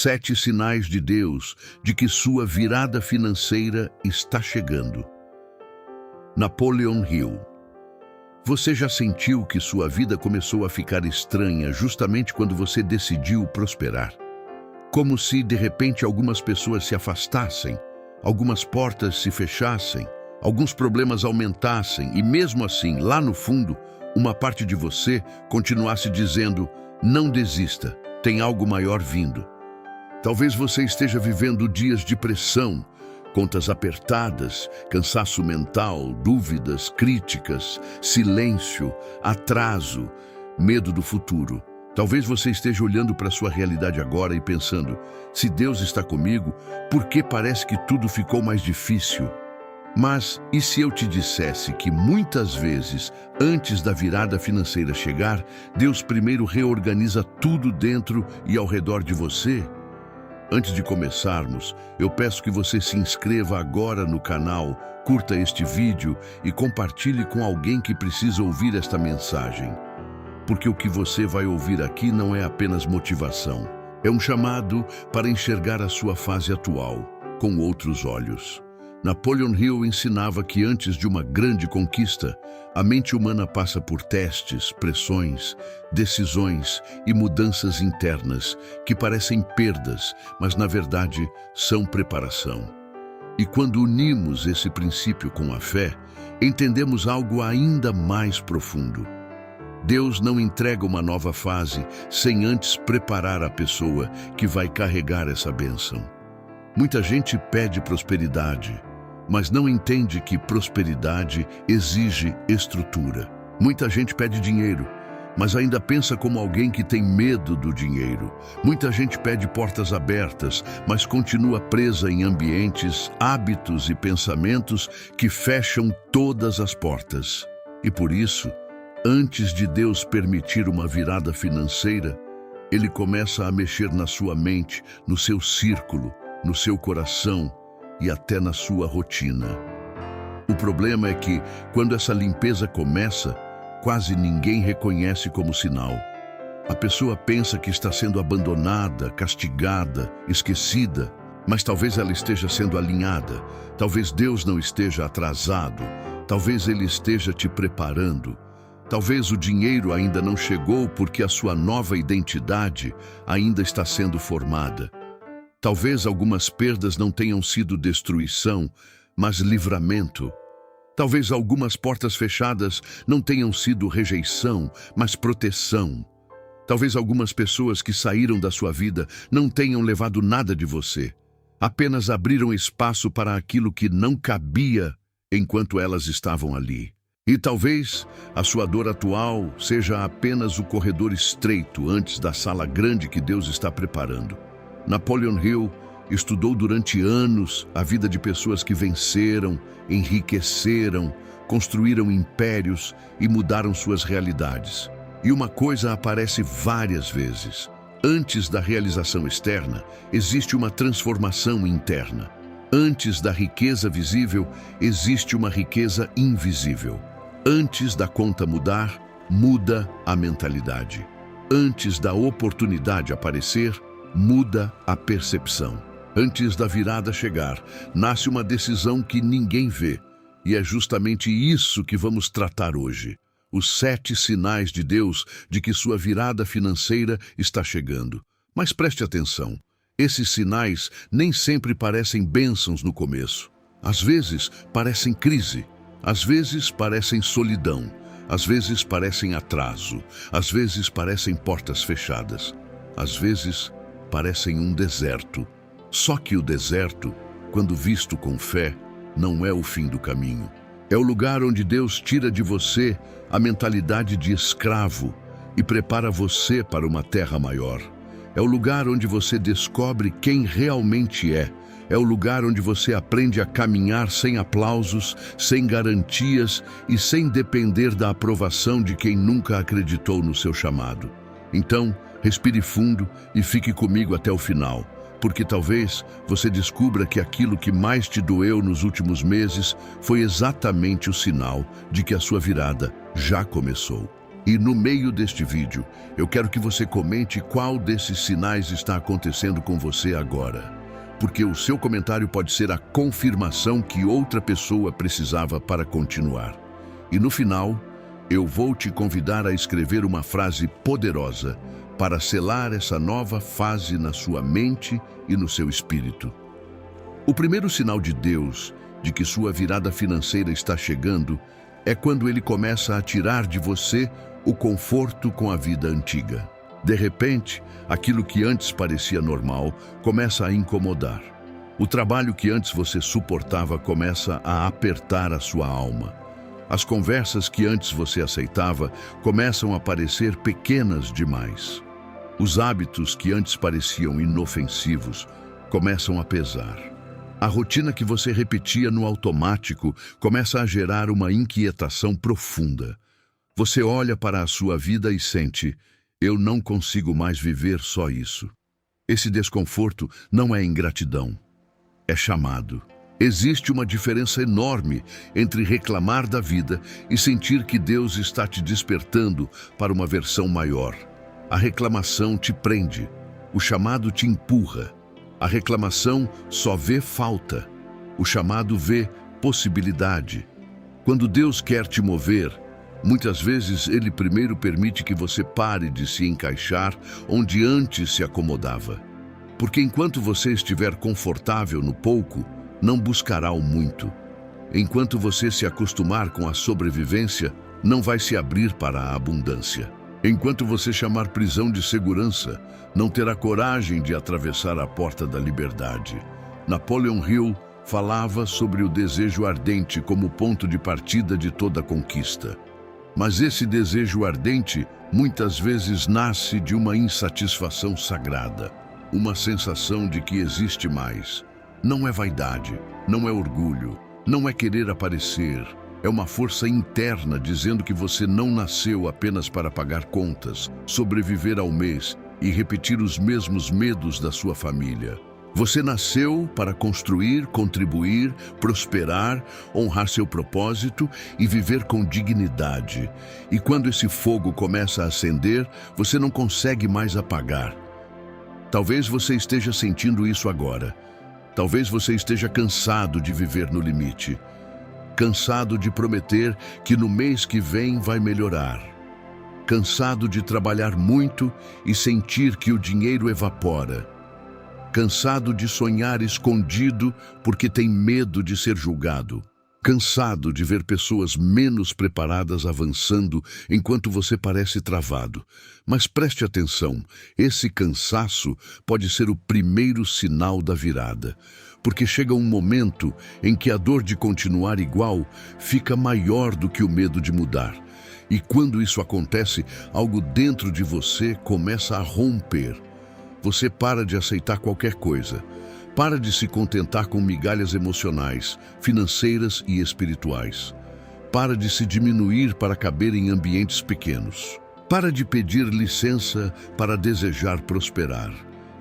7 sinais de Deus de que sua virada financeira está chegando. Napoleon Hill. Você já sentiu que sua vida começou a ficar estranha justamente quando você decidiu prosperar? Como se, de repente, algumas pessoas se afastassem, algumas portas se fechassem, alguns problemas aumentassem e, mesmo assim, lá no fundo, uma parte de você continuasse dizendo: não desista, tem algo maior vindo. Talvez você esteja vivendo dias de pressão, contas apertadas, cansaço mental, dúvidas, críticas, silêncio, atraso, medo do futuro. Talvez você esteja olhando para a sua realidade agora e pensando: se Deus está comigo, por que parece que tudo ficou mais difícil? Mas e se eu te dissesse que muitas vezes, antes da virada financeira chegar, Deus primeiro reorganiza tudo dentro e ao redor de você? Antes de começarmos, eu peço que você se inscreva agora no canal, curta este vídeo e compartilhe com alguém que precisa ouvir esta mensagem. Porque o que você vai ouvir aqui não é apenas motivação, é um chamado para enxergar a sua fase atual com outros olhos. Napoleon Hill ensinava que antes de uma grande conquista, a mente humana passa por testes, pressões, decisões e mudanças internas que parecem perdas, mas na verdade são preparação. E quando unimos esse princípio com a fé, entendemos algo ainda mais profundo. Deus não entrega uma nova fase sem antes preparar a pessoa que vai carregar essa bênção. Muita gente pede prosperidade, mas não entende que prosperidade exige estrutura. Muita gente pede dinheiro, mas ainda pensa como alguém que tem medo do dinheiro. Muita gente pede portas abertas, mas continua presa em ambientes, hábitos e pensamentos que fecham todas as portas. E por isso, antes de Deus permitir uma virada financeira, Ele começa a mexer na sua mente, no seu círculo, no seu coração e até na sua rotina. O problema é que, quando essa limpeza começa, quase ninguém reconhece como sinal. A pessoa pensa que está sendo abandonada, castigada, esquecida, mas talvez ela esteja sendo alinhada, talvez Deus não esteja atrasado, talvez Ele esteja te preparando. Talvez o dinheiro ainda não chegou porque a sua nova identidade ainda está sendo formada. Talvez algumas perdas não tenham sido destruição, mas livramento. Talvez algumas portas fechadas não tenham sido rejeição, mas proteção. Talvez algumas pessoas que saíram da sua vida não tenham levado nada de você. Apenas abriram espaço para aquilo que não cabia enquanto elas estavam ali. E talvez a sua dor atual seja apenas o corredor estreito antes da sala grande que Deus está preparando. Napoleon Hill estudou durante anos a vida de pessoas que venceram, enriqueceram, construíram impérios e mudaram suas realidades. E uma coisa aparece várias vezes. Antes da realização externa, existe uma transformação interna. Antes da riqueza visível, existe uma riqueza invisível. Antes da conta mudar, muda a mentalidade. Antes da oportunidade aparecer, muda a percepção. Antes da virada chegar, nasce uma decisão que ninguém vê. E é justamente isso que vamos tratar hoje. Os 7 sinais de Deus de que sua virada financeira está chegando. Mas preste atenção, esses sinais nem sempre parecem bênçãos no começo. Às vezes parecem crise, às vezes parecem solidão, às vezes parecem atraso, às vezes parecem portas fechadas, às vezes parecem um deserto. Só que o deserto, quando visto com fé, não é o fim do caminho. É o lugar onde Deus tira de você a mentalidade de escravo e prepara você para uma terra maior. É o lugar onde você descobre quem realmente é. É o lugar onde você aprende a caminhar sem aplausos, sem garantias e sem depender da aprovação de quem nunca acreditou no seu chamado. Então, respire fundo e fique comigo até o final, porque talvez você descubra que aquilo que mais te doeu nos últimos meses foi exatamente o sinal de que a sua virada já começou. E no meio deste vídeo, eu quero que você comente qual desses sinais está acontecendo com você agora. Porque o seu comentário pode ser a confirmação que outra pessoa precisava para continuar. E no final, eu vou te convidar a escrever uma frase poderosa para selar essa nova fase na sua mente e no seu espírito. O primeiro sinal de Deus de que sua virada financeira está chegando é quando Ele começa a tirar de você o conforto com a vida antiga. De repente, aquilo que antes parecia normal começa a incomodar. O trabalho que antes você suportava começa a apertar a sua alma. As conversas que antes você aceitava começam a parecer pequenas demais. Os hábitos que antes pareciam inofensivos começam a pesar. A rotina que você repetia no automático começa a gerar uma inquietação profunda. Você olha para a sua vida e sente: eu não consigo mais viver só isso. Esse desconforto não é ingratidão, é chamado. Existe uma diferença enorme entre reclamar da vida e sentir que Deus está te despertando para uma versão maior. A reclamação te prende, o chamado te empurra. A reclamação só vê falta, o chamado vê possibilidade. Quando Deus quer te mover, muitas vezes Ele primeiro permite que você pare de se encaixar onde antes se acomodava. Porque enquanto você estiver confortável no pouco, não buscará o muito. Enquanto você se acostumar com a sobrevivência, não vai se abrir para a abundância. Enquanto você chamar prisão de segurança, não terá coragem de atravessar a porta da liberdade. Napoleon Hill falava sobre o desejo ardente como ponto de partida de toda conquista. Mas esse desejo ardente muitas vezes nasce de uma insatisfação sagrada, uma sensação de que existe mais. Não é vaidade, não é orgulho, não é querer aparecer. É uma força interna dizendo que você não nasceu apenas para pagar contas, sobreviver ao mês e repetir os mesmos medos da sua família. Você nasceu para construir, contribuir, prosperar, honrar seu propósito e viver com dignidade. E quando esse fogo começa a acender, você não consegue mais apagar. Talvez você esteja sentindo isso agora. Talvez você esteja cansado de viver no limite. Cansado de prometer que no mês que vem vai melhorar. Cansado de trabalhar muito e sentir que o dinheiro evapora. Cansado de sonhar escondido porque tem medo de ser julgado. Cansado de ver pessoas menos preparadas avançando enquanto você parece travado. Mas preste atenção, esse cansaço pode ser o primeiro sinal da virada. Porque chega um momento em que a dor de continuar igual fica maior do que o medo de mudar. E quando isso acontece, algo dentro de você começa a romper. Você para de aceitar qualquer coisa. Para de se contentar com migalhas emocionais, financeiras e espirituais. Para de se diminuir para caber em ambientes pequenos. Para de pedir licença para desejar prosperar.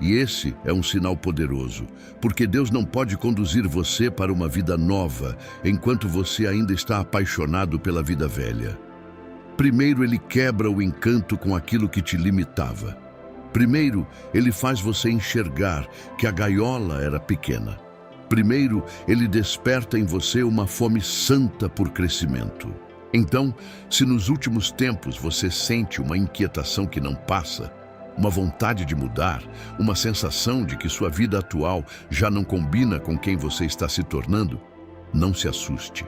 E esse é um sinal poderoso, porque Deus não pode conduzir você para uma vida nova enquanto você ainda está apaixonado pela vida velha. Primeiro, Ele quebra o encanto com aquilo que te limitava. Primeiro, Ele faz você enxergar que a gaiola era pequena. Primeiro, Ele desperta em você uma fome santa por crescimento. Então, se nos últimos tempos você sente uma inquietação que não passa, uma vontade de mudar, uma sensação de que sua vida atual já não combina com quem você está se tornando, não se assuste.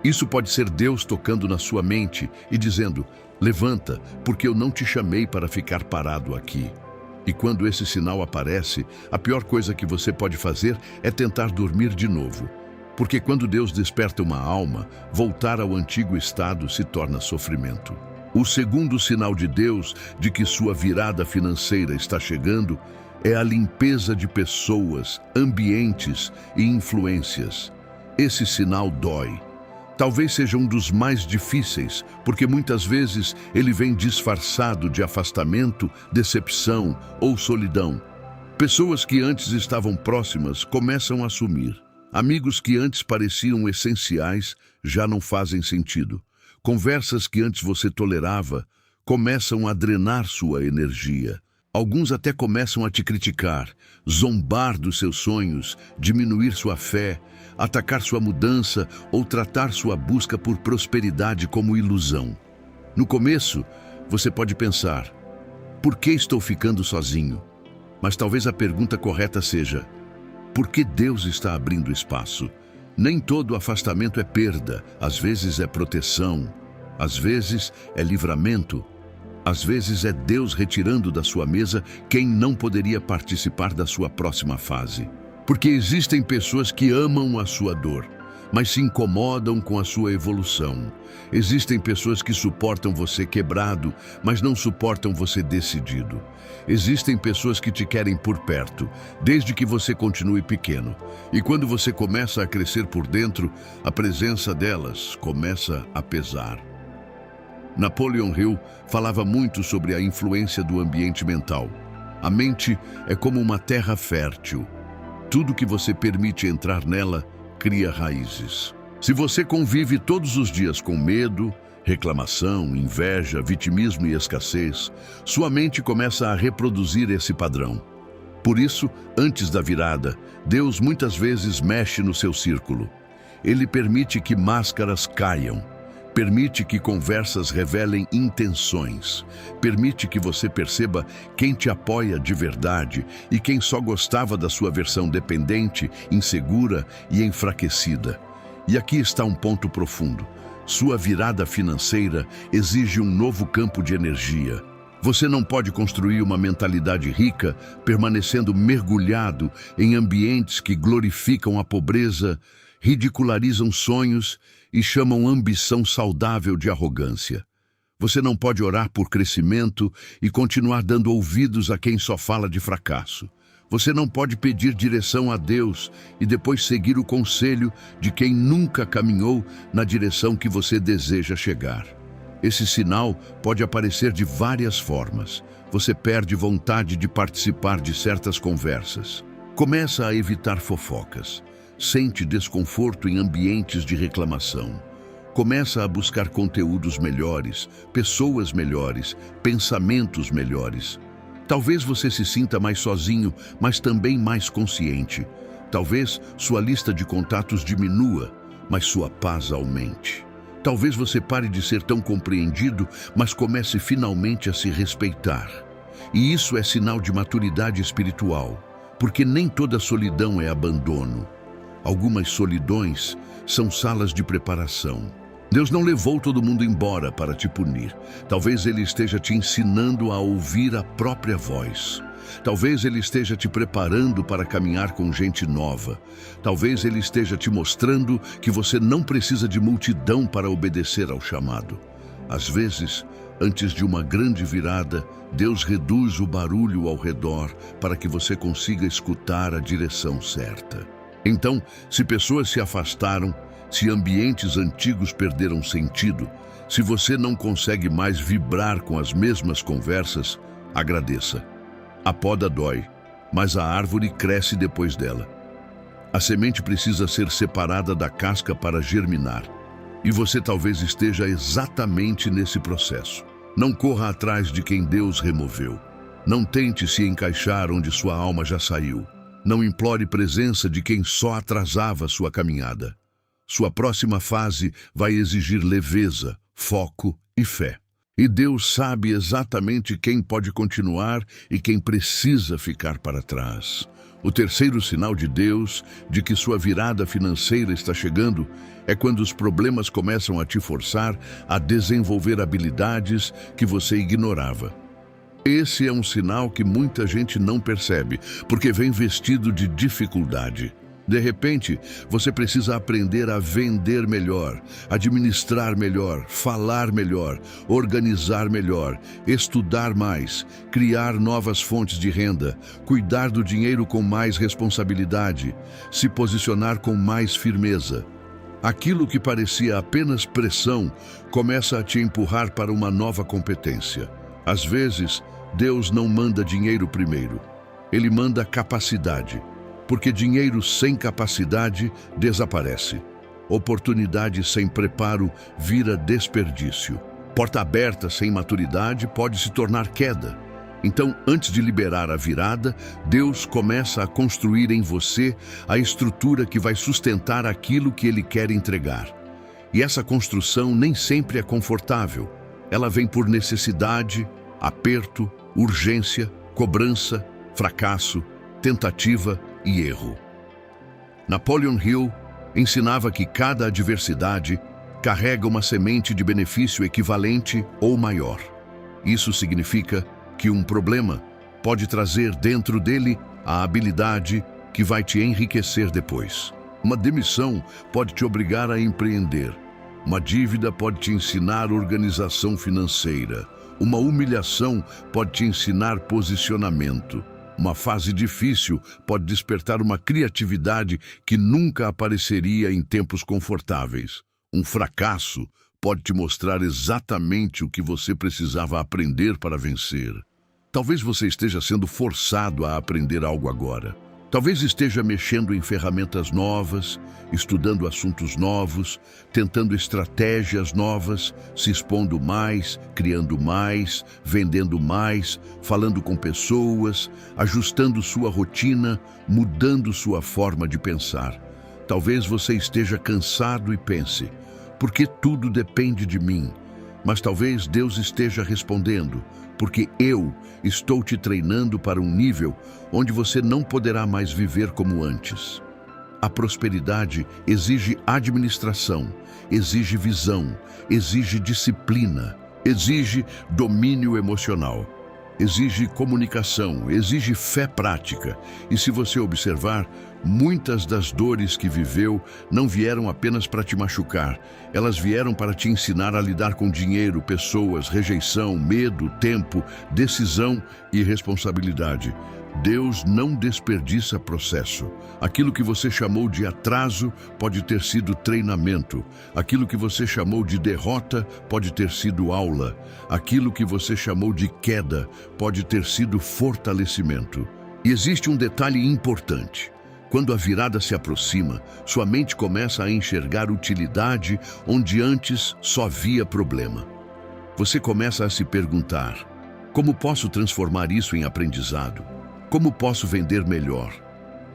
Isso pode ser Deus tocando na sua mente e dizendo: levanta, porque eu não te chamei para ficar parado aqui. E quando esse sinal aparece, a pior coisa que você pode fazer é tentar dormir de novo. Porque quando Deus desperta uma alma, voltar ao antigo estado se torna sofrimento. O segundo sinal de Deus de que sua virada financeira está chegando é a limpeza de pessoas, ambientes e influências. Esse sinal dói. Talvez seja um dos mais difíceis, porque muitas vezes ele vem disfarçado de afastamento, decepção ou solidão. Pessoas que antes estavam próximas começam a sumir. Amigos que antes pareciam essenciais já não fazem sentido. Conversas que antes você tolerava começam a drenar sua energia. Alguns até começam a te criticar, zombar dos seus sonhos, diminuir sua fé, atacar sua mudança ou tratar sua busca por prosperidade como ilusão. No começo, você pode pensar: por que estou ficando sozinho? Mas talvez a pergunta correta seja: por que Deus está abrindo espaço? Nem todo afastamento é perda, às vezes é proteção, às vezes é livramento. Às vezes é Deus retirando da sua mesa quem não poderia participar da sua próxima fase. Porque existem pessoas que amam a sua dor, mas se incomodam com a sua evolução. Existem pessoas que suportam você quebrado, mas não suportam você decidido. Existem pessoas que te querem por perto, desde que você continue pequeno. E quando você começa a crescer por dentro, a presença delas começa a pesar. Napoleon Hill falava muito sobre a influência do ambiente mental. A mente é como uma terra fértil. Tudo que você permite entrar nela cria raízes. Se você convive todos os dias com medo, reclamação, inveja, vitimismo e escassez, sua mente começa a reproduzir esse padrão. Por isso, antes da virada, Deus muitas vezes mexe no seu círculo. Ele permite que máscaras caiam. Permite que conversas revelem intenções. Permite que você perceba quem te apoia de verdade e quem só gostava da sua versão dependente, insegura e enfraquecida. E aqui está um ponto profundo. Sua virada financeira exige um novo campo de energia. Você não pode construir uma mentalidade rica permanecendo mergulhado em ambientes que glorificam a pobreza, ridicularizam sonhos e chamam ambição saudável de arrogância. Você não pode orar por crescimento e continuar dando ouvidos a quem só fala de fracasso. Você não pode pedir direção a Deus e depois seguir o conselho de quem nunca caminhou na direção que você deseja chegar. Esse sinal pode aparecer de várias formas. Você perde vontade de participar de certas conversas. Começa a evitar fofocas. Sente desconforto em ambientes de reclamação. Começa a buscar conteúdos melhores, pessoas melhores, pensamentos melhores. Talvez você se sinta mais sozinho, mas também mais consciente. Talvez sua lista de contatos diminua, mas sua paz aumente. Talvez você pare de ser tão compreendido, mas comece finalmente a se respeitar. E isso é sinal de maturidade espiritual, porque nem toda solidão é abandono. Algumas solidões são salas de preparação. Deus não levou todo mundo embora para te punir. Talvez Ele esteja te ensinando a ouvir a própria voz. Talvez Ele esteja te preparando para caminhar com gente nova. Talvez Ele esteja te mostrando que você não precisa de multidão para obedecer ao chamado. Às vezes, antes de uma grande virada, Deus reduz o barulho ao redor para que você consiga escutar a direção certa. Então, se pessoas se afastaram, se ambientes antigos perderam sentido, se você não consegue mais vibrar com as mesmas conversas, agradeça. A poda dói, mas a árvore cresce depois dela. A semente precisa ser separada da casca para germinar. E você talvez esteja exatamente nesse processo. Não corra atrás de quem Deus removeu. Não tente se encaixar onde sua alma já saiu. Não implore presença de quem só atrasava sua caminhada. Sua próxima fase vai exigir leveza, foco e fé. E Deus sabe exatamente quem pode continuar e quem precisa ficar para trás. O terceiro sinal de Deus de que sua virada financeira está chegando é quando os problemas começam a te forçar a desenvolver habilidades que você ignorava. Esse é um sinal que muita gente não percebe, porque vem vestido de dificuldade. De repente, você precisa aprender a vender melhor, administrar melhor, falar melhor, organizar melhor, estudar mais, criar novas fontes de renda, cuidar do dinheiro com mais responsabilidade, se posicionar com mais firmeza. Aquilo que parecia apenas pressão começa a te empurrar para uma nova competência. Às vezes, Deus não manda dinheiro primeiro, Ele manda capacidade. Porque dinheiro sem capacidade desaparece. Oportunidade sem preparo vira desperdício. Porta aberta sem maturidade pode se tornar queda. Então, antes de liberar a virada, Deus começa a construir em você a estrutura que vai sustentar aquilo que Ele quer entregar. E essa construção nem sempre é confortável. Ela vem por necessidade, aperto, urgência, cobrança, fracasso, tentativa e erro. Napoleon Hill ensinava que cada adversidade carrega uma semente de benefício equivalente ou maior. Isso significa que um problema pode trazer dentro dele a habilidade que vai te enriquecer depois. Uma demissão pode te obrigar a empreender. Uma dívida pode te ensinar organização financeira. Uma humilhação pode te ensinar posicionamento. Uma fase difícil pode despertar uma criatividade que nunca apareceria em tempos confortáveis. Um fracasso pode te mostrar exatamente o que você precisava aprender para vencer. Talvez você esteja sendo forçado a aprender algo agora. Talvez esteja mexendo em ferramentas novas, estudando assuntos novos, tentando estratégias novas, se expondo mais, criando mais, vendendo mais, falando com pessoas, ajustando sua rotina, mudando sua forma de pensar. Talvez você esteja cansado e pense: porque tudo depende de mim. Mas talvez Deus esteja respondendo: porque eu estou te treinando para um nível onde você não poderá mais viver como antes. A prosperidade exige administração, exige visão, exige disciplina, exige domínio emocional, exige comunicação, exige fé prática. E se você observar, muitas das dores que viveu não vieram apenas para te machucar. Elas vieram para te ensinar a lidar com dinheiro, pessoas, rejeição, medo, tempo, decisão e responsabilidade. Deus não desperdiça processo. Aquilo que você chamou de atraso pode ter sido treinamento. Aquilo que você chamou de derrota pode ter sido aula. Aquilo que você chamou de queda pode ter sido fortalecimento. E existe um detalhe importante. Quando a virada se aproxima, sua mente começa a enxergar utilidade onde antes só via problema. Você começa a se perguntar: como posso transformar isso em aprendizado? Como posso vender melhor?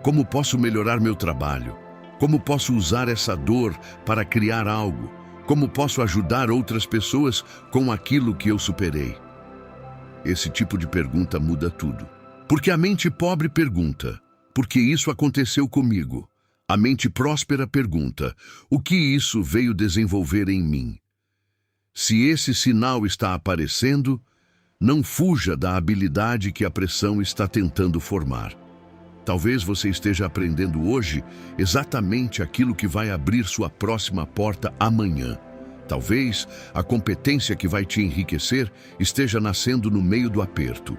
Como posso melhorar meu trabalho? Como posso usar essa dor para criar algo? Como posso ajudar outras pessoas com aquilo que eu superei? Esse tipo de pergunta muda tudo. Porque a mente pobre pergunta: por que isso aconteceu comigo? A mente próspera pergunta: o que isso veio desenvolver em mim? Se esse sinal está aparecendo, não fuja da habilidade que a pressão está tentando formar. Talvez você esteja aprendendo hoje exatamente aquilo que vai abrir sua próxima porta amanhã. Talvez a competência que vai te enriquecer esteja nascendo no meio do aperto.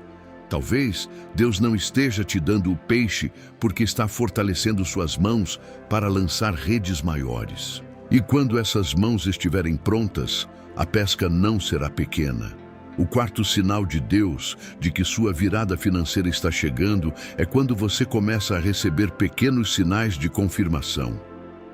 Talvez Deus não esteja te dando o peixe porque está fortalecendo suas mãos para lançar redes maiores. E quando essas mãos estiverem prontas, a pesca não será pequena. O quarto sinal de Deus de que sua virada financeira está chegando é quando você começa a receber pequenos sinais de confirmação.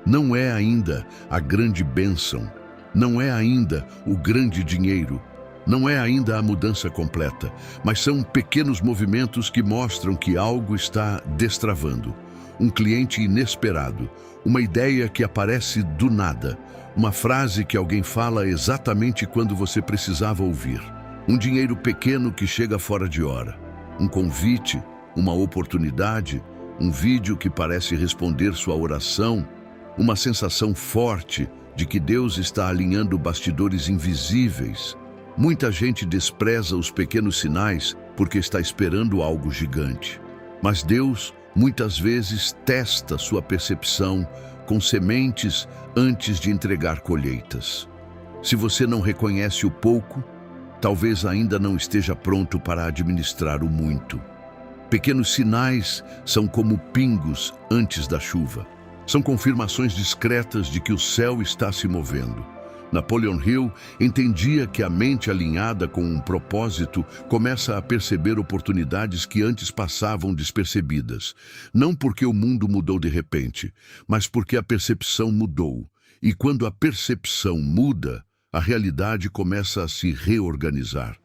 Não é ainda a grande bênção, não é ainda o grande dinheiro, não é ainda a mudança completa, mas são pequenos movimentos que mostram que algo está destravando. Um cliente inesperado, uma ideia que aparece do nada, uma frase que alguém fala exatamente quando você precisava ouvir. Um dinheiro pequeno que chega fora de hora. Um convite, uma oportunidade, um vídeo que parece responder sua oração, uma sensação forte de que Deus está alinhando bastidores invisíveis. Muita gente despreza os pequenos sinais porque está esperando algo gigante. Mas Deus, muitas vezes, testa sua percepção com sementes antes de entregar colheitas. Se você não reconhece o pouco, talvez ainda não esteja pronto para administrar o muito. Pequenos sinais são como pingos antes da chuva. São confirmações discretas de que o céu está se movendo. Napoleon Hill entendia que a mente alinhada com um propósito começa a perceber oportunidades que antes passavam despercebidas. Não porque o mundo mudou de repente, mas porque a percepção mudou. E quando a percepção muda, a realidade começa a se reorganizar.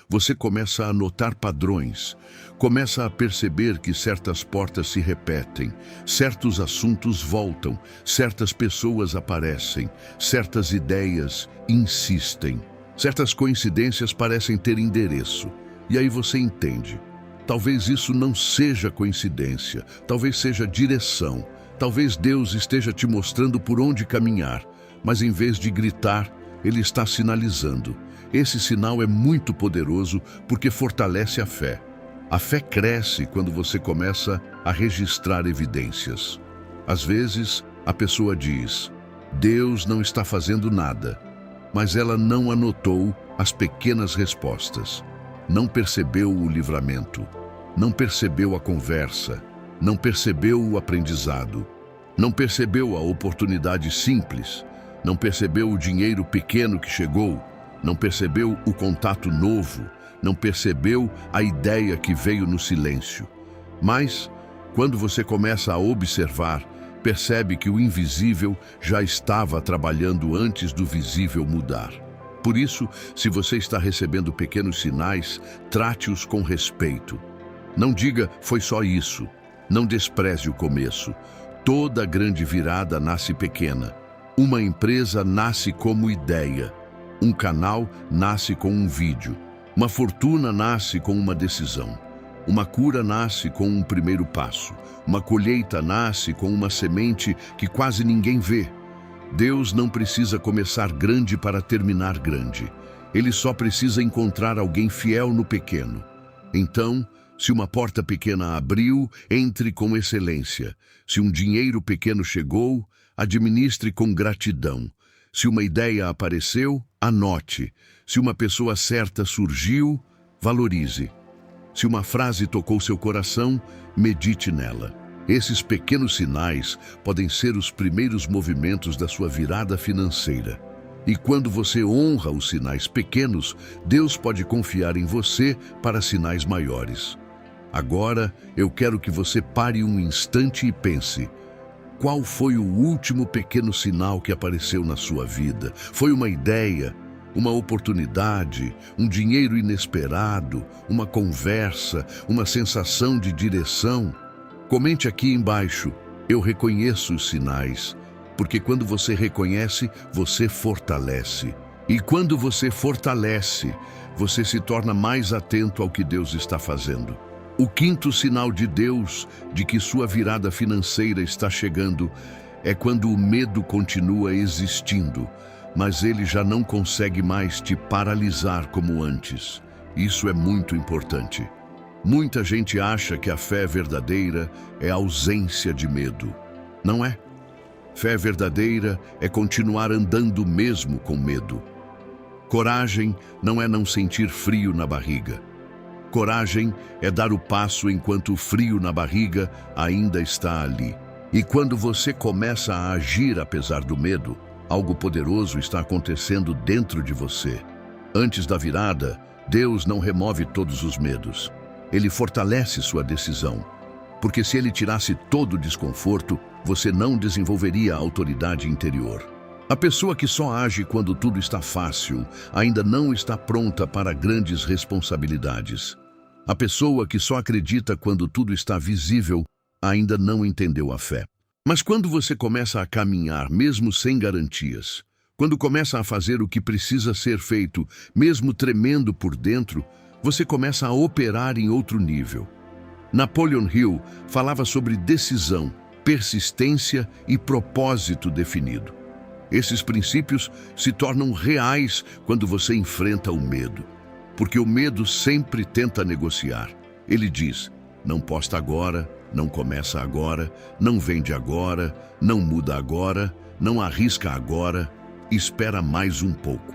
Você começa a notar padrões, começa a perceber que certas portas se repetem, certos assuntos voltam, certas pessoas aparecem, certas ideias insistem, certas coincidências parecem ter endereço. E aí você entende. Talvez isso não seja coincidência, talvez seja direção, talvez Deus esteja te mostrando por onde caminhar, mas em vez de gritar, Ele está sinalizando. Esse sinal é muito poderoso porque fortalece a fé. A fé cresce quando você começa a registrar evidências. Às vezes, a pessoa diz, Deus não está fazendo nada, mas ela não anotou as pequenas respostas. Não percebeu o livramento, não percebeu a conversa, não percebeu o aprendizado, não percebeu a oportunidade simples, não percebeu o dinheiro pequeno que chegou, não percebeu o contato novo, não percebeu a ideia que veio no silêncio. Mas, quando você começa a observar, percebe que o invisível já estava trabalhando antes do visível mudar. Por isso, se você está recebendo pequenos sinais, trate-os com respeito. Não diga, foi só isso. Não despreze o começo. Toda grande virada nasce pequena. Uma empresa nasce como ideia. Um canal nasce com um vídeo. Uma fortuna nasce com uma decisão. Uma cura nasce com um primeiro passo. Uma colheita nasce com uma semente que quase ninguém vê. Deus não precisa começar grande para terminar grande. Ele só precisa encontrar alguém fiel no pequeno. Então, se uma porta pequena abriu, entre com excelência. Se um dinheiro pequeno chegou, administre com gratidão. Se uma ideia apareceu, anote. Se uma pessoa certa surgiu, valorize. Se uma frase tocou seu coração, medite nela. Esses pequenos sinais podem ser os primeiros movimentos da sua virada financeira. E quando você honra os sinais pequenos, Deus pode confiar em você para sinais maiores. Agora, eu quero que você pare um instante e pense. Qual foi o último pequeno sinal que apareceu na sua vida? Foi uma ideia, uma oportunidade, um dinheiro inesperado, uma conversa, uma sensação de direção? Comente aqui embaixo, eu reconheço os sinais, porque quando você reconhece, você fortalece. E quando você fortalece, você se torna mais atento ao que Deus está fazendo. O quinto sinal de Deus de que sua virada financeira está chegando é quando o medo continua existindo, mas ele já não consegue mais te paralisar como antes. Isso é muito importante. Muita gente acha que a fé verdadeira é a ausência de medo. Não é. Fé verdadeira é continuar andando mesmo com medo. Coragem não é não sentir frio na barriga. Coragem é dar o passo enquanto o frio na barriga ainda está ali. E quando você começa a agir apesar do medo, algo poderoso está acontecendo dentro de você. Antes da virada, Deus não remove todos os medos. Ele fortalece sua decisão. Porque se ele tirasse todo o desconforto, você não desenvolveria a autoridade interior. A pessoa que só age quando tudo está fácil, ainda não está pronta para grandes responsabilidades. A pessoa que só acredita quando tudo está visível, ainda não entendeu a fé. Mas quando você começa a caminhar mesmo sem garantias, quando começa a fazer o que precisa ser feito, mesmo tremendo por dentro, você começa a operar em outro nível. Napoleon Hill falava sobre decisão, persistência e propósito definido. Esses princípios se tornam reais quando você enfrenta o medo. Porque o medo sempre tenta negociar. Ele diz, não posta agora, não começa agora, não vende agora, não muda agora, não arrisca agora, espera mais um pouco.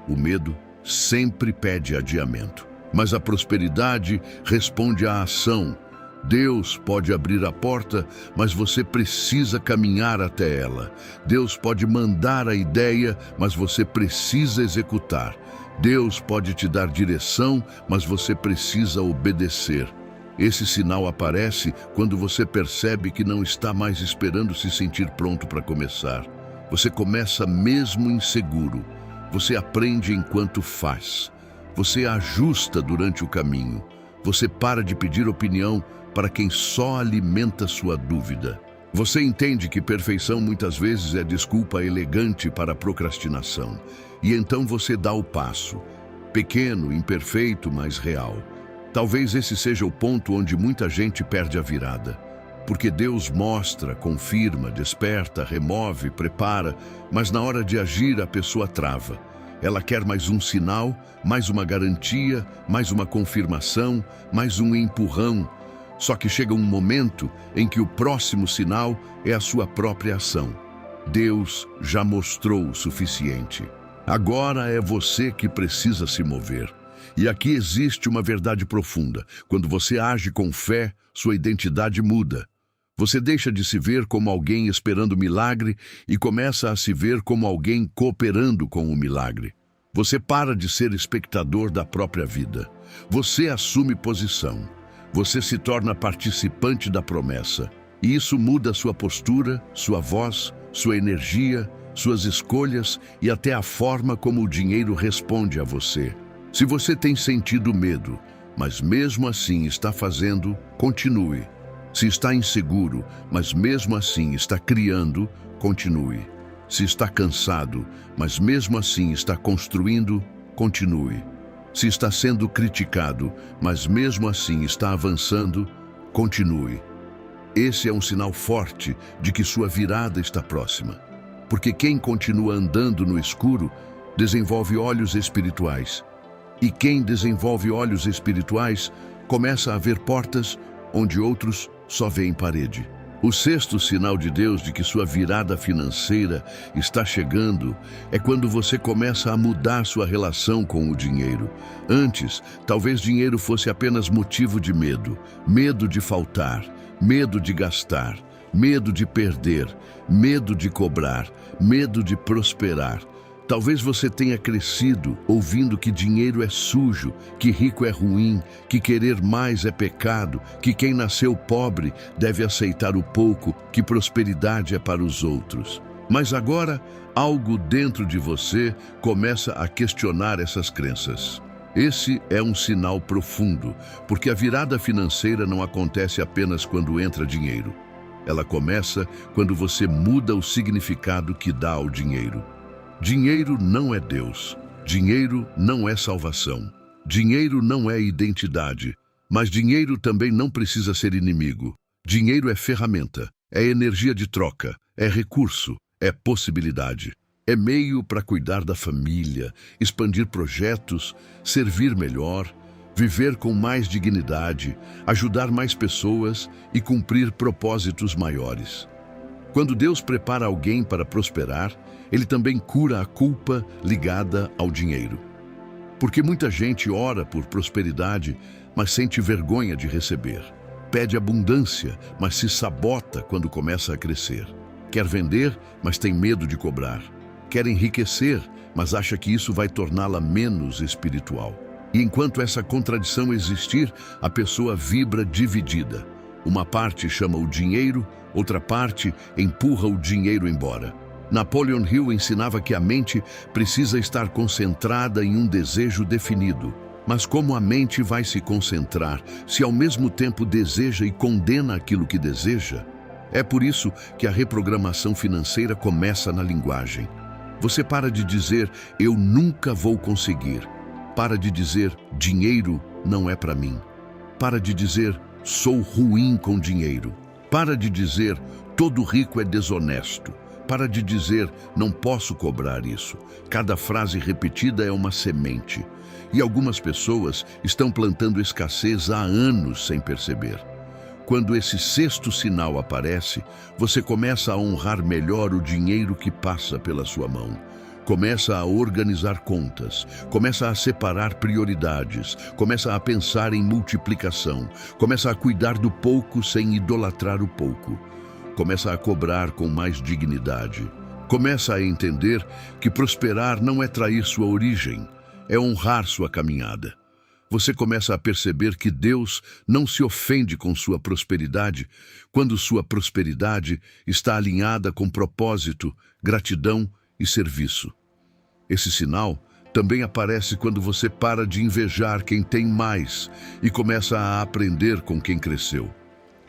O medo sempre pede adiamento. Mas a prosperidade responde à ação. Deus pode abrir a porta, mas você precisa caminhar até ela. Deus pode mandar a ideia, mas você precisa executar. Deus pode te dar direção, mas você precisa obedecer. Esse sinal aparece quando você percebe que não está mais esperando se sentir pronto para começar. Você começa mesmo inseguro. Você aprende enquanto faz. Você ajusta durante o caminho. Você para de pedir opinião para quem só alimenta sua dúvida. Você entende que perfeição muitas vezes é desculpa elegante para a procrastinação. E então você dá o passo. Pequeno, imperfeito, mas real. Talvez esse seja o ponto onde muita gente perde a virada. Porque Deus mostra, confirma, desperta, remove, prepara, mas na hora de agir a pessoa trava. Ela quer mais um sinal, mais uma garantia, mais uma confirmação, mais um empurrão. Só que chega um momento em que o próximo sinal é a sua própria ação. Deus já mostrou o suficiente. Agora é você que precisa se mover. E aqui existe uma verdade profunda. Quando você age com fé, sua identidade muda. Você deixa de se ver como alguém esperando milagre e começa a se ver como alguém cooperando com o milagre. Você para de ser espectador da própria vida. Você assume posição. Você se torna participante da promessa. E isso muda sua postura, sua voz, sua energia, suas escolhas e até a forma como o dinheiro responde a você. Se você tem sentido medo, mas mesmo assim está fazendo, continue. Se está inseguro, mas mesmo assim está criando, continue. Se está cansado, mas mesmo assim está construindo, continue. Se está sendo criticado, mas mesmo assim está avançando, continue. Esse é um sinal forte de que sua virada está próxima. Porque quem continua andando no escuro desenvolve olhos espirituais. E quem desenvolve olhos espirituais começa a ver portas onde outros só veem parede. O sexto sinal de Deus de que sua virada financeira está chegando é quando você começa a mudar sua relação com o dinheiro. Antes, talvez dinheiro fosse apenas motivo de medo. Medo de faltar, medo de gastar, medo de perder, medo de cobrar, medo de prosperar. Talvez você tenha crescido ouvindo que dinheiro é sujo, que rico é ruim, que querer mais é pecado, que quem nasceu pobre deve aceitar o pouco, que prosperidade é para os outros. Mas agora, algo dentro de você começa a questionar essas crenças. Esse é um sinal profundo, porque a virada financeira não acontece apenas quando entra dinheiro. Ela começa quando você muda o significado que dá ao dinheiro. Dinheiro não é Deus. Dinheiro não é salvação. Dinheiro não é identidade. Mas dinheiro também não precisa ser inimigo. Dinheiro é ferramenta, é energia de troca, é recurso, é possibilidade. É meio para cuidar da família, expandir projetos, servir melhor, viver com mais dignidade, ajudar mais pessoas e cumprir propósitos maiores. Quando Deus prepara alguém para prosperar, Ele também cura a culpa ligada ao dinheiro. Porque muita gente ora por prosperidade, mas sente vergonha de receber. Pede abundância, mas se sabota quando começa a crescer. Quer vender, mas tem medo de cobrar. Quer enriquecer, mas acha que isso vai torná-la menos espiritual. E enquanto essa contradição existir, a pessoa vibra dividida. Uma parte chama o dinheiro, outra parte empurra o dinheiro embora. Napoleon Hill ensinava que a mente precisa estar concentrada em um desejo definido. Mas como a mente vai se concentrar se ao mesmo tempo deseja e condena aquilo que deseja? É por isso que a reprogramação financeira começa na linguagem. Você para de dizer, eu nunca vou conseguir. Para de dizer, dinheiro não é para mim. Para de dizer, sou ruim com dinheiro. Para de dizer, todo rico é desonesto. Para de dizer, não posso cobrar isso. Cada frase repetida é uma semente. E algumas pessoas estão plantando escassez há anos sem perceber. Quando esse sexto sinal aparece, você começa a honrar melhor o dinheiro que passa pela sua mão. Começa a organizar contas, começa a separar prioridades, começa a pensar em multiplicação, começa a cuidar do pouco sem idolatrar o pouco. Começa a cobrar com mais dignidade. Começa a entender que prosperar não é trair sua origem, é honrar sua caminhada. Você começa a perceber que Deus não se ofende com sua prosperidade quando sua prosperidade está alinhada com propósito, gratidão e serviço. Esse sinal também aparece quando você para de invejar quem tem mais e começa a aprender com quem cresceu.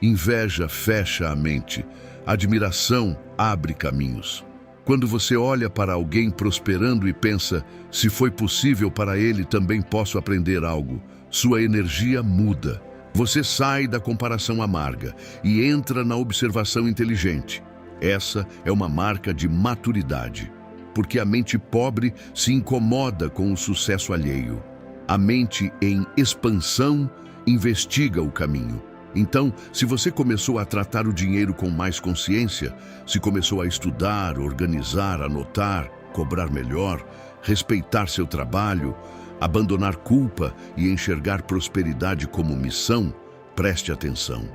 Inveja fecha a mente, admiração abre caminhos. Quando você olha para alguém prosperando e pensa, se foi possível para ele, também posso aprender algo, sua energia muda. Você sai da comparação amarga e entra na observação inteligente. Essa é uma marca de maturidade, porque a mente pobre se incomoda com o sucesso alheio. A mente em expansão investiga o caminho. Então, se você começou a tratar o dinheiro com mais consciência, se começou a estudar, organizar, anotar, cobrar melhor, respeitar seu trabalho, abandonar culpa e enxergar prosperidade como missão, preste atenção.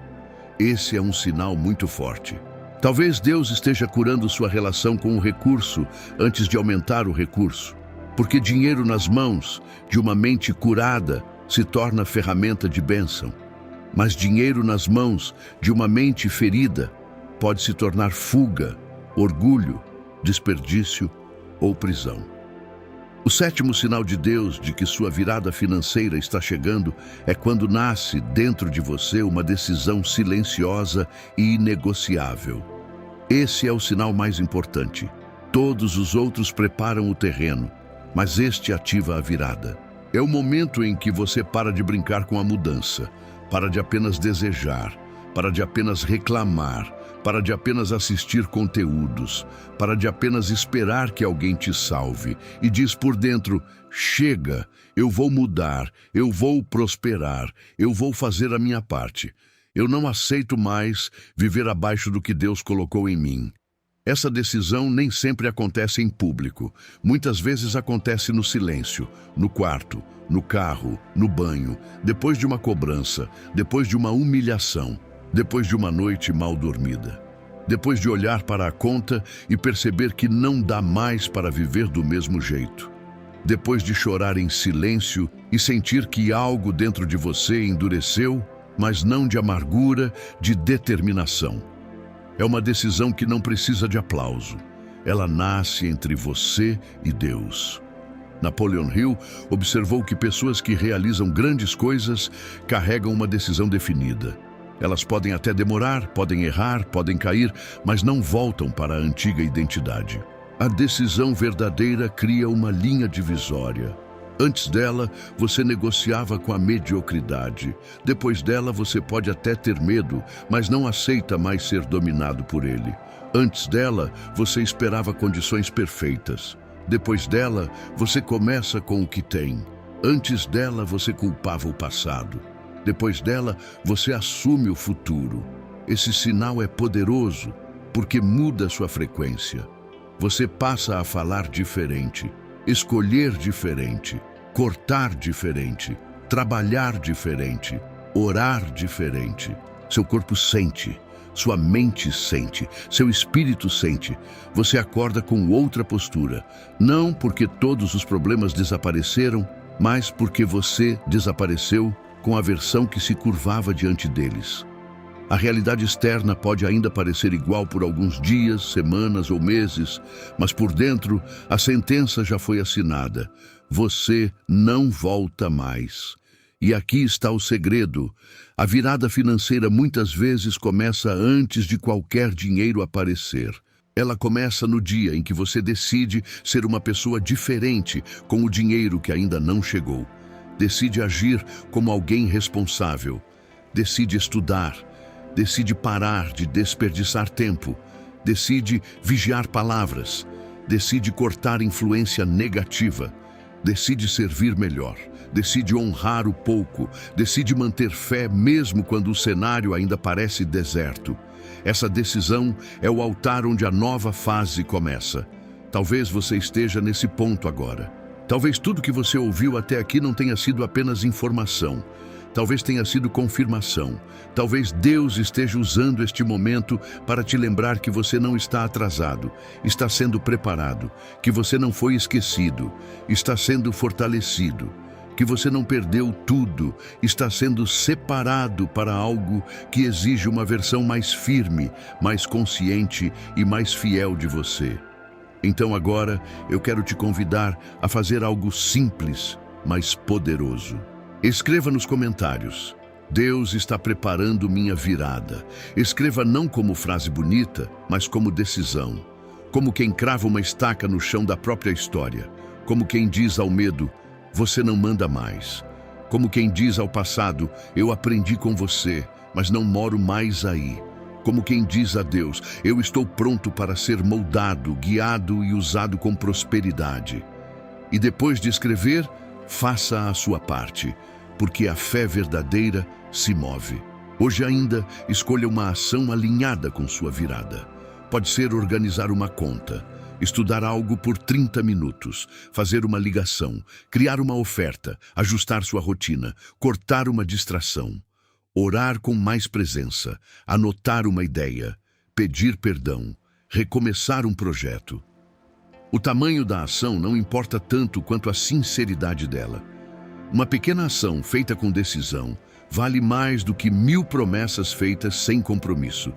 Esse é um sinal muito forte. Talvez Deus esteja curando sua relação com o recurso antes de aumentar o recurso, porque dinheiro nas mãos de uma mente curada se torna ferramenta de bênção. Mas dinheiro nas mãos de uma mente ferida pode se tornar fuga, orgulho, desperdício ou prisão. O sétimo sinal de Deus de que sua virada financeira está chegando é quando nasce dentro de você uma decisão silenciosa e inegociável. Esse é o sinal mais importante. Todos os outros preparam o terreno, mas este ativa a virada. É o momento em que você para de brincar com a mudança, para de apenas desejar, para de apenas reclamar, para de apenas assistir conteúdos, para de apenas esperar que alguém te salve e diz por dentro, chega, eu vou mudar, eu vou prosperar, eu vou fazer a minha parte. Eu não aceito mais viver abaixo do que Deus colocou em mim. Essa decisão nem sempre acontece em público. Muitas vezes acontece no silêncio, no quarto, no carro, no banho, depois de uma cobrança, depois de uma humilhação, depois de uma noite mal dormida. Depois de olhar para a conta e perceber que não dá mais para viver do mesmo jeito. Depois de chorar em silêncio e sentir que algo dentro de você endureceu, mas não de amargura, de determinação. É uma decisão que não precisa de aplauso. Ela nasce entre você e Deus. Napoleon Hill observou que pessoas que realizam grandes coisas carregam uma decisão definida. Elas podem até demorar, podem errar, podem cair, mas não voltam para a antiga identidade. A decisão verdadeira cria uma linha divisória. Antes dela, você negociava com a mediocridade. Depois dela, você pode até ter medo, mas não aceita mais ser dominado por ele. Antes dela, você esperava condições perfeitas. Depois dela, você começa com o que tem. Antes dela, você culpava o passado. Depois dela, você assume o futuro. Esse sinal é poderoso, porque muda sua frequência. Você passa a falar diferente, escolher diferente, cortar diferente, trabalhar diferente, orar diferente. Seu corpo sente, sua mente sente, seu espírito sente. Você acorda com outra postura, não porque todos os problemas desapareceram, mas porque você desapareceu com a versão que se curvava diante deles. A realidade externa pode ainda parecer igual por alguns dias, semanas ou meses, mas por dentro a sentença já foi assinada. Você não volta mais. E aqui está o segredo. A virada financeira muitas vezes começa antes de qualquer dinheiro aparecer. Ela começa no dia em que você decide ser uma pessoa diferente com o dinheiro que ainda não chegou. Decide agir como alguém responsável. Decide estudar. Decide parar de desperdiçar tempo. Decide vigiar palavras. Decide cortar influência negativa. Decide servir melhor. Decide honrar o pouco. Decide manter fé mesmo quando o cenário ainda parece deserto. Essa decisão é o altar onde a nova fase começa. Talvez você esteja nesse ponto agora. Talvez tudo que você ouviu até aqui não tenha sido apenas informação. Talvez tenha sido confirmação. Talvez Deus esteja usando este momento para te lembrar que você não está atrasado, está sendo preparado, que você não foi esquecido, está sendo fortalecido, que você não perdeu tudo, está sendo separado para algo que exige uma versão mais firme, mais consciente e mais fiel de você. Então agora eu quero te convidar a fazer algo simples, mas poderoso. Escreva nos comentários: Deus está preparando minha virada. Escreva não como frase bonita, mas como decisão. Como quem crava uma estaca no chão da própria história. Como quem diz ao medo: você não manda mais. Como quem diz ao passado: eu aprendi com você, mas não moro mais aí. Como quem diz a Deus: eu estou pronto para ser moldado, guiado e usado com prosperidade. E depois de escrever, faça a sua parte, porque a fé verdadeira se move. Hoje ainda, escolha uma ação alinhada com sua virada. Pode ser organizar uma conta, estudar algo por 30 minutos, fazer uma ligação, criar uma oferta, ajustar sua rotina, cortar uma distração, orar com mais presença, anotar uma ideia, pedir perdão, recomeçar um projeto. O tamanho da ação não importa tanto quanto a sinceridade dela. Uma pequena ação feita com decisão vale mais do que 1000 promessas feitas sem compromisso.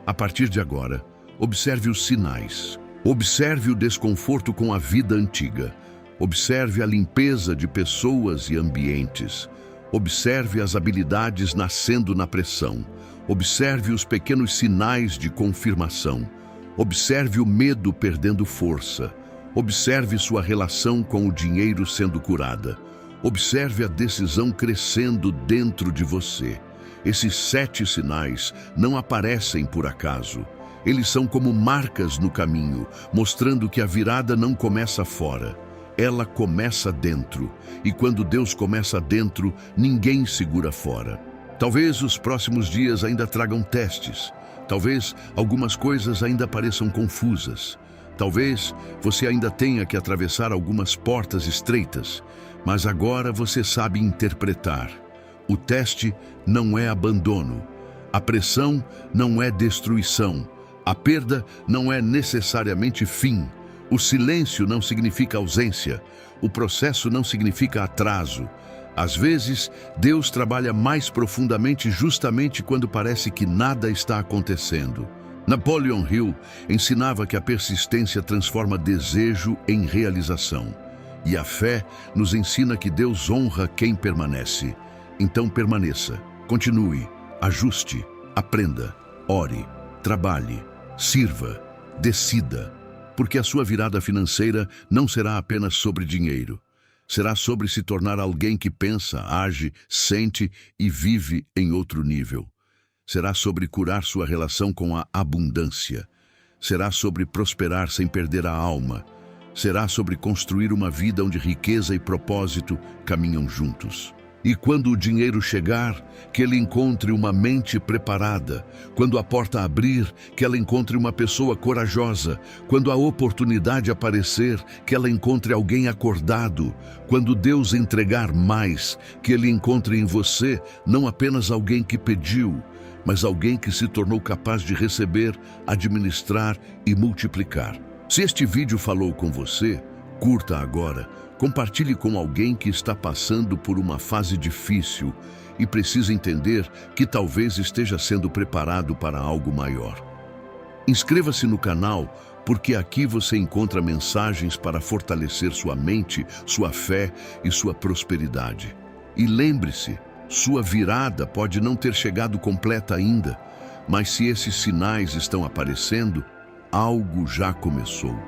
A partir de agora, observe os sinais. Observe o desconforto com a vida antiga. Observe a limpeza de pessoas e ambientes. Observe as habilidades nascendo na pressão. Observe os pequenos sinais de confirmação. Observe o medo perdendo força. Observe sua relação com o dinheiro sendo curada. Observe a decisão crescendo dentro de você. Esses 7 sinais não aparecem por acaso. Eles são como marcas no caminho, mostrando que a virada não começa fora. Ela começa dentro. E quando Deus começa dentro, ninguém segura fora. Talvez os próximos dias ainda tragam testes. Talvez algumas coisas ainda pareçam confusas. Talvez você ainda tenha que atravessar algumas portas estreitas. Mas agora você sabe interpretar. O teste não é abandono. A pressão não é destruição. A perda não é necessariamente fim. O silêncio não significa ausência. O processo não significa atraso. Às vezes, Deus trabalha mais profundamente justamente quando parece que nada está acontecendo. Napoleon Hill ensinava que a persistência transforma desejo em realização. E a fé nos ensina que Deus honra quem permanece. Então permaneça, continue, ajuste, aprenda, ore, trabalhe, sirva, decida. Porque a sua virada financeira não será apenas sobre dinheiro. Será sobre se tornar alguém que pensa, age, sente e vive em outro nível. Será sobre curar sua relação com a abundância. Será sobre prosperar sem perder a alma. Será sobre construir uma vida onde riqueza e propósito caminham juntos. E quando o dinheiro chegar, que ele encontre uma mente preparada. Quando a porta abrir, que ela encontre uma pessoa corajosa. Quando a oportunidade aparecer, que ela encontre alguém acordado. Quando Deus entregar mais, que ele encontre em você não apenas alguém que pediu, mas alguém que se tornou capaz de receber, administrar e multiplicar. Se este vídeo falou com você, curta agora, compartilhe com alguém que está passando por uma fase difícil e precisa entender que talvez esteja sendo preparado para algo maior. Inscreva-se no canal, porque aqui você encontra mensagens para fortalecer sua mente, sua fé e sua prosperidade. E lembre-se, sua virada pode não ter chegado completa ainda, mas se esses sinais estão aparecendo, algo já começou.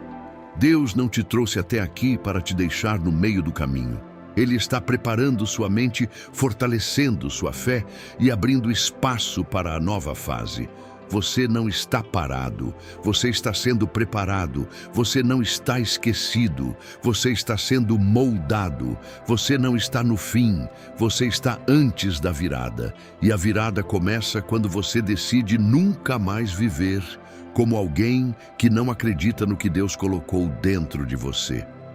Deus não te trouxe até aqui para te deixar no meio do caminho. Ele está preparando sua mente, fortalecendo sua fé e abrindo espaço para a nova fase. Você não está parado, você está sendo preparado, você não está esquecido, você está sendo moldado, você não está no fim, você está antes da virada. E a virada começa quando você decide nunca mais viver como alguém que não acredita no que Deus colocou dentro de você.